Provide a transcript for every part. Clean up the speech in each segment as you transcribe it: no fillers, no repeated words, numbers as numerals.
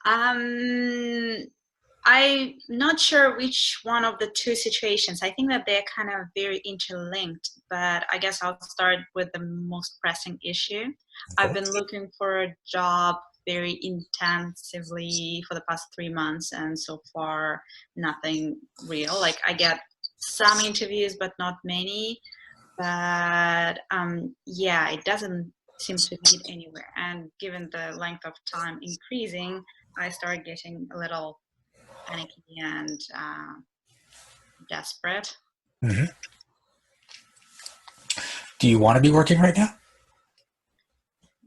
Um, I'm not sure which one of the two situations. I think that they're kind of very interlinked, but I guess I'll start with the most pressing issue. I've Okay. been looking for a job very intensively for the past 3 months, and so far, nothing real. Like, I get some interviews, but not many. But yeah, it doesn't seem to lead anywhere. And given the length of time increasing, I start getting a little panicky and desperate. hmm Do you want to be working right now?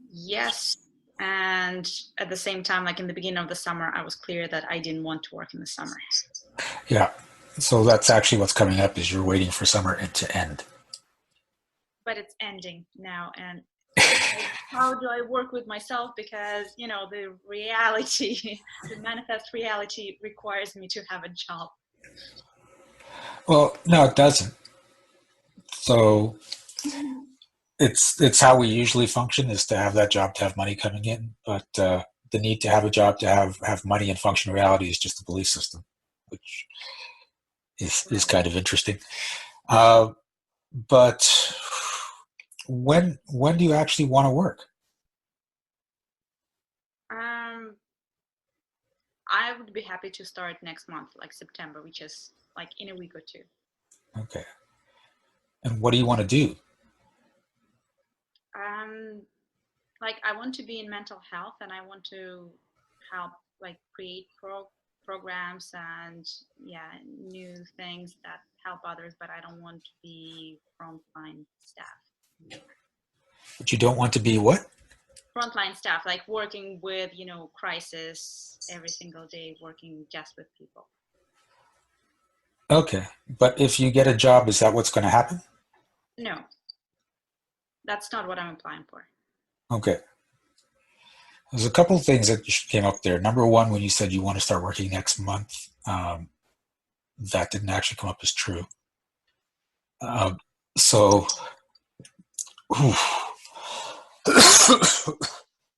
Yes. And at the same time, like in the beginning of the summer, I was clear that I didn't want to work in the summer. Yeah. So that's actually what's coming up is you're waiting for summer to end. But it's ending now. And how do I work with myself? Because, the reality, the manifest reality requires me to have a job. Well, no, it doesn't. So it's how we usually function is to have that job to have money coming in, but the need to have a job to have money and function reality is just a belief system, which is Right. kind of interesting. Uh, but when do you actually want to work? Um, I would be happy to start next month, like September, which is like in a week or two. Okay. And what do you want to do? Um, like I want to be in mental health, and I want to help like create programs and yeah, new things that help others, but I don't want to be frontline staff. But you don't want to be what? Frontline staff, like working with, crisis every single day, working just with people. Okay. But if you get a job, is that what's going to happen? No, that's not what I'm applying for. Okay. There's a couple of things that came up there. Number one, when you said you want to start working next month, that didn't actually come up as true. Um, so,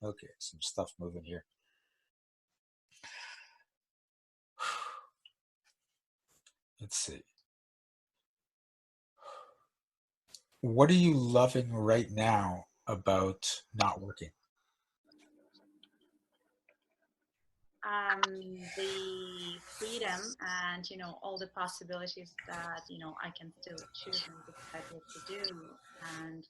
okay, some stuff moving here. Let's see. What are you loving right now about not working? The freedom and all the possibilities that I can still choose and decide what to do, and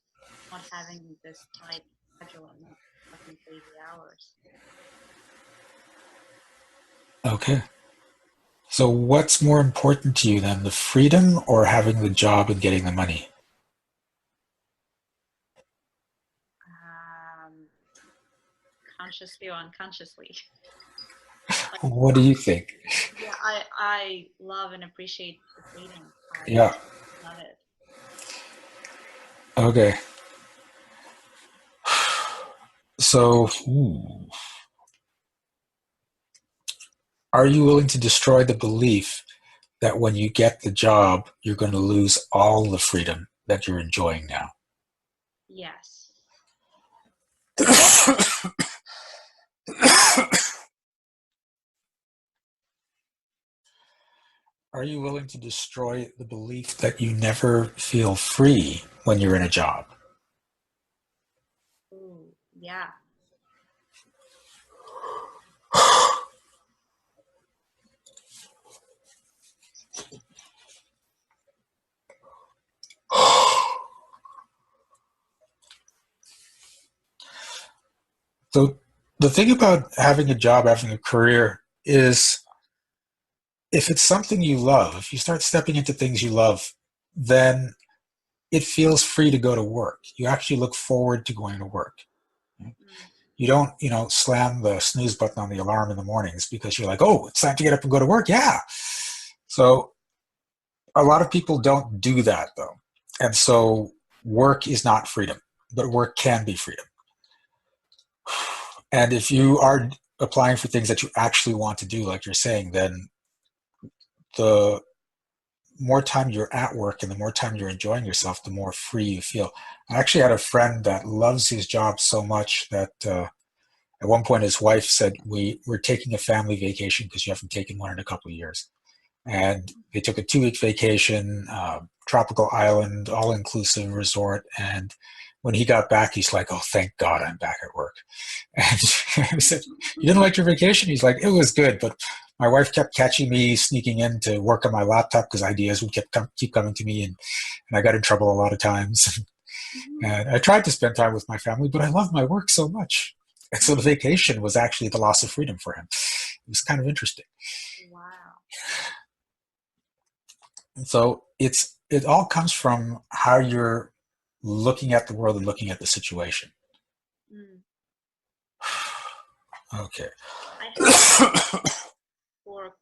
not having this tight schedule and not working crazy hours. Okay. So, what's more important to you then, the freedom or having the job and getting the money? um, Consciously or unconsciously. Like, What do you think? yeah, I love and appreciate the freedom. I Yeah. love it. Okay. So, are you willing to destroy the belief that when you get the job, you're going to lose all the freedom that you're enjoying now? Yes. Are you willing to destroy the belief that you never feel free when you're in a job? Ooh, yeah. So, the thing about having a job, having a career, is if it's something you love, if you start stepping into things you love, then it feels free to go to work. You actually look forward to going to work. Mm, You don't, slam the snooze button on the alarm in the mornings because you're like, oh, it's time to get up and go to work. Yeah. So a lot of people don't do that though. And so work is not freedom, but work can be freedom. And if you are applying for things that you actually want to do, like you're saying, then the more time you're at work and the more time you're enjoying yourself, the more free you feel. I actually had a friend that loves his job so much that At one point, his wife said, we're taking a family vacation because you haven't taken one in a couple of years. And they took a 2-week vacation, tropical island, all-inclusive resort. And when he got back, he's like, oh, thank God I'm back at work. And I said, you didn't like your vacation? He's like, it was good, but my wife kept catching me sneaking in to work on my laptop because ideas would keep coming to me, and I got in trouble a lot of times. And I tried to spend time with my family, but I love my work so much. And so the vacation was actually the loss of freedom for him. It was kind of interesting. Wow. And so it all comes from how you're looking at the world and looking at the situation. Mm. Okay. I have for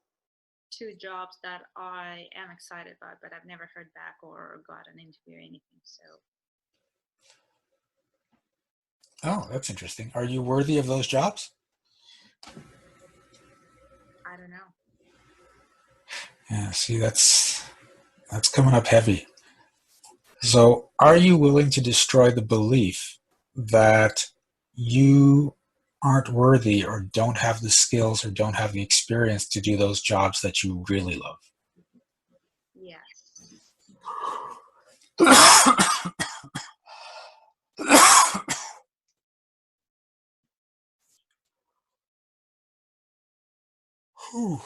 2 jobs that I am excited about, but I've never heard back or got an interview or anything. So. Oh, that's interesting. Are you worthy of those jobs? I don't know. Yeah, see, that's coming up heavy. So, are you willing to destroy the belief that you aren't worthy or don't have the skills or don't have the experience to do those jobs that you really love? Yes. Whew.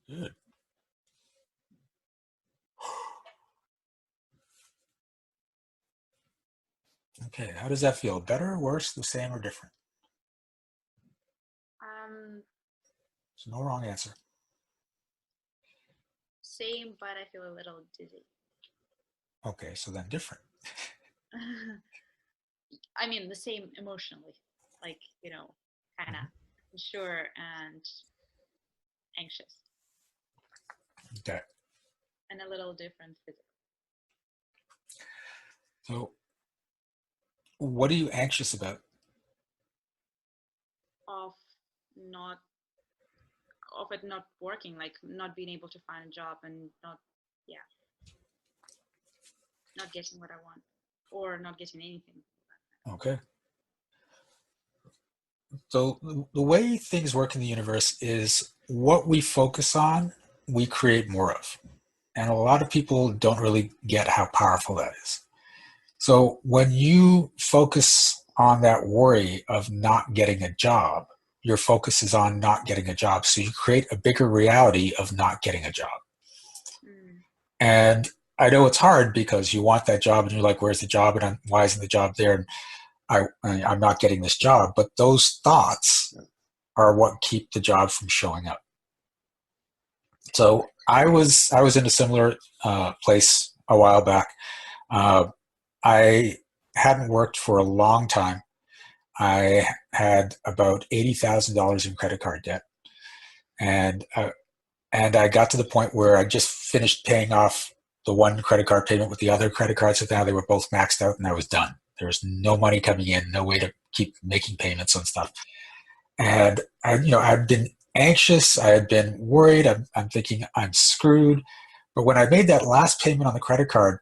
Good. Okay, how does that feel? Better, worse, the same, or different? There's no wrong answer. Same, but I feel a little dizzy. Okay, so then different. I mean, the same emotionally, like, kind of unsure and anxious, Okay. and a little different physically. So, what are you anxious about? Of not, of it not working, like not being able to find a job and not, yeah, not getting what I want, or not getting anything. Okay. So, the way things work in the universe is what we focus on, we create more of. And a lot of people don't really get how powerful that is. So when you focus on that worry of not getting a job, your focus is on not getting a job. So you create a bigger reality of not getting a job. Mm. And I know it's hard because you want that job and you're like, where's the job? And why isn't the job there? And I'm not getting this job. But those thoughts are what keep the job from showing up. So I was in a similar place a while back. I hadn't worked for a long time. I had about $80,000 in credit card debt, and I got to the point where I just finished paying off the one credit card payment with the other credit cards. So now they were both maxed out, and I was done. There was no money coming in, no way to keep making payments on stuff. And I'd been anxious. I had been worried. I'm thinking I'm screwed. But when I made that last payment on the credit card,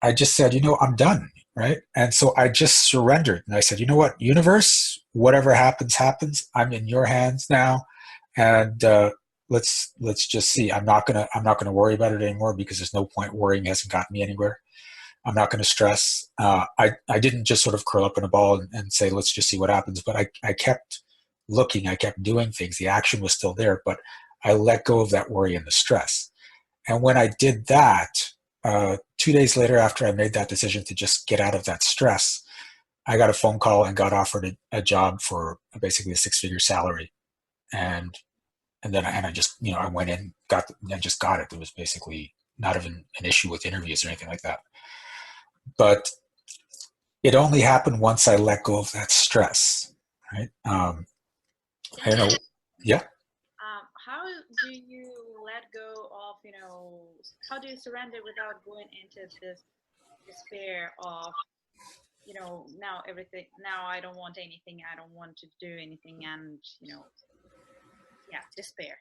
I just said, I'm done, right? And so I just surrendered, and I said, you know what, universe, whatever happens, happens. I'm in your hands now, and let's just see. I'm not gonna worry about it anymore because there's no point worrying. It hasn't gotten me anywhere. I'm not going to stress. I didn't just sort of curl up in a ball and say, let's just see what happens. But I kept looking. I kept doing things. The action was still there, but I let go of that worry and the stress. And when I did that, 2 days later, after I made that decision to just get out of that stress, I got a phone call and got offered a job for basically a 6-figure salary. And then I just, I went in, I just got it. There was basically not even an issue with interviews or anything like that. But it only happened once I let go of that stress, right? I don't know. Yeah. How do you let go of, how do you surrender without going into this despair of, now I don't want anything, I don't want to do anything, and, yeah, despair.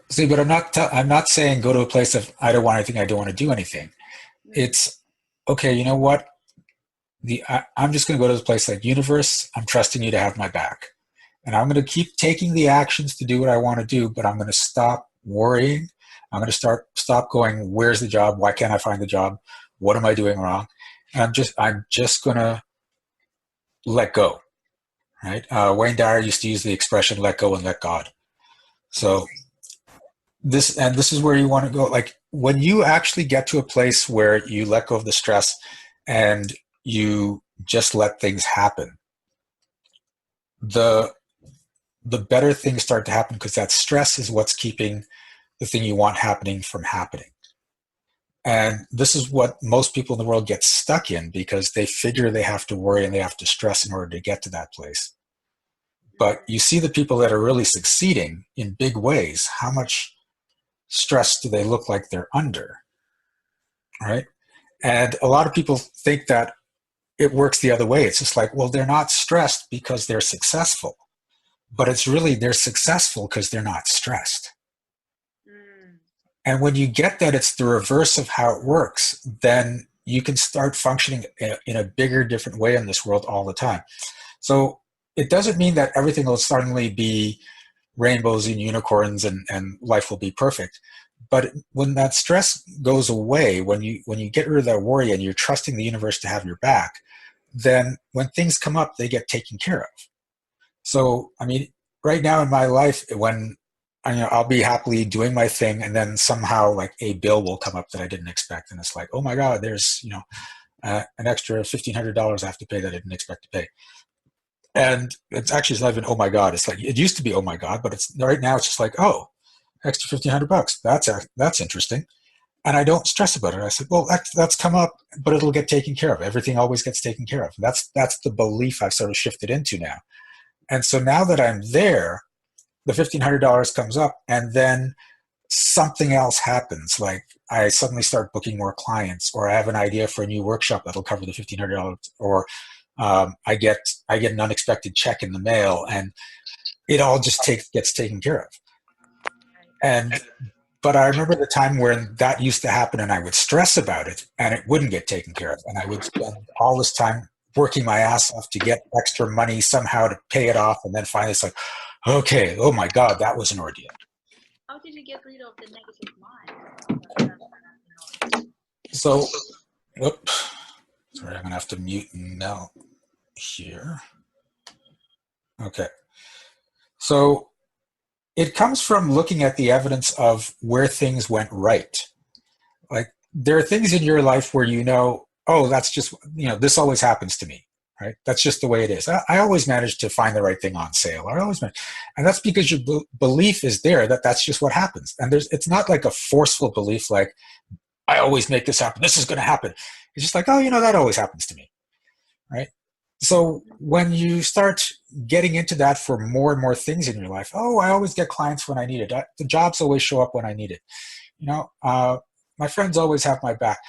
See, but I'm not saying go to a place of I don't want anything, I don't want to do anything. Mm. It's okay. You know what? I'm just going to go to this place like, universe, I'm trusting you to have my back. And I'm going to keep taking the actions to do what I want to do, but I'm going to stop worrying. I'm going to stop going, where's the job? Why can't I find the job? What am I doing wrong? And I'm just going to let go, right? Wayne Dyer used to use the expression, let go and let God. So this is where you want to go. Like, when you actually get to a place where you let go of the stress and you just let things happen, the better things start to happen, because that stress is what's keeping the thing you want happening from happening. And this is what most people in the world get stuck in, because they figure they have to worry and they have to stress in order to get to that place. But you see the people that are really succeeding in big ways, how much stress do they look like they're under, right? And a lot of people think that it works the other way. It's just like, well, they're not stressed because they're successful. But it's really, they're successful because they're not stressed. And when you get that it's the reverse of how it works, then you can start functioning in a bigger, different way in this world all the time. So it doesn't mean that everything will suddenly be rainbows and unicorns and life will be perfect. But when that stress goes away, when you get rid of that worry and you're trusting the universe to have your back, then when things come up, they get taken care of. So, I mean, right now in my life, when I'll be happily doing my thing, and then somehow like a bill will come up that I didn't expect, and it's like, oh my God, there's an extra $1,500 I have to pay that I didn't expect to pay. And it's not even oh my God. It's like, it used to be oh my God, but it's right now it's just like, oh, extra $1,500. That's interesting. And I don't stress about it. I said, well, that's come up, but it'll get taken care of. Everything always gets taken care of. That's the belief I've sort of shifted into now. And so now that I'm there, the $1,500 comes up, and then something else happens. Like, I suddenly start booking more clients, or I have an idea for a new workshop that'll cover the $1,500, or I get an unexpected check in the mail, and it all just gets taken care of. But I remember the time when that used to happen, and I would stress about it, and it wouldn't get taken care of, and I would spend all this time working my ass off to get extra money somehow to pay it off, and then finally it's like, okay, oh my God, that was an ordeal. How did you get rid of the negative mind? So, whoops, sorry, I'm gonna have to mute now here. Okay, so it comes from looking at the evidence of where things went right. Like, there are things in your life where oh, that's just, this always happens to me, right? That's just the way it is. I always manage to find the right thing on sale. And that's because your belief is there that that's just what happens. And it's not like a forceful belief, like, I always make this happen. This is going to happen. It's just like, oh, that always happens to me, right? So when you start getting into that for more and more things in your life, oh, I always get clients when I need it. The jobs always show up when I need it. My friends always have my back.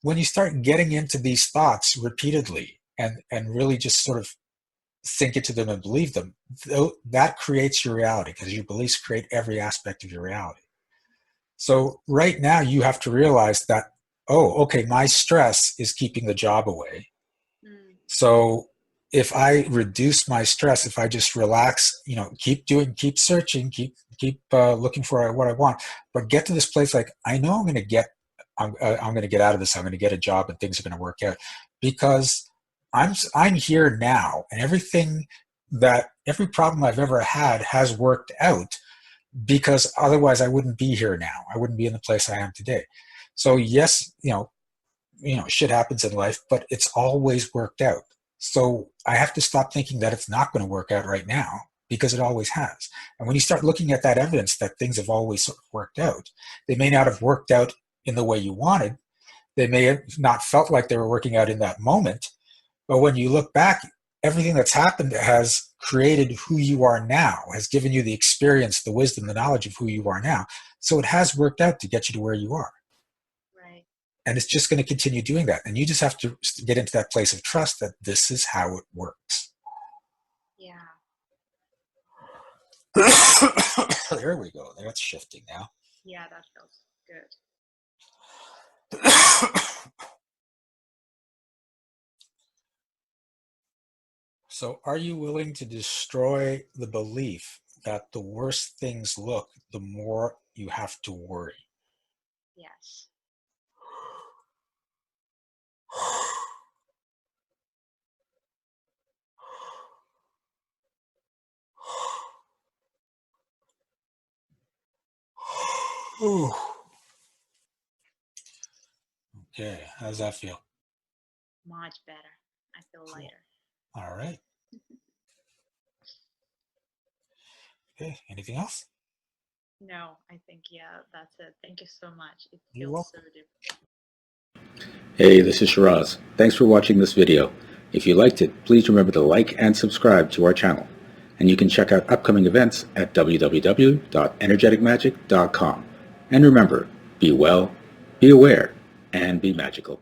When you start getting into these thoughts repeatedly and really just sort of sink into them and believe them, that creates your reality, because your beliefs create every aspect of your reality. So right now you have to realize that, oh, okay, my stress is keeping the job away. So if I reduce my stress, if I just relax, keep searching, keep looking for what I want, but get to this place like, I know I'm going to get out of this. I'm going to get a job, and things are going to work out, because I'm here now, and every problem I've ever had has worked out, because otherwise I wouldn't be here now. I wouldn't be in the place I am today. So yes, shit happens in life, but it's always worked out. So I have to stop thinking that it's not going to work out right now, because it always has. And when you start looking at that evidence that things have always sort of worked out, they may not have worked out in the way you wanted. They may have not felt like they were working out in that moment. But when you look back, everything that's happened has created who you are now, has given you the experience, the wisdom, the knowledge of who you are now. So it has worked out to get you to where you are. Right. And it's just going to continue doing that. And you just have to get into that place of trust that this is how it works. Yeah. There we go. That's shifting now. Yeah, that feels good. So, are you willing to destroy the belief that the worse things look, the more you have to worry? Yes. Ooh. Okay, how does that feel? Much better. I feel Cool. lighter. All right. Okay, anything else? No, I think, yeah, that's it. Thank you so much. It You're feels so welcome. different. Hey, this is Shiraz. Thanks for watching this video. If you liked it, please remember to like and subscribe to our channel. And you can check out upcoming events at www.energeticmagic.com. And remember, be well, be aware, and be magical.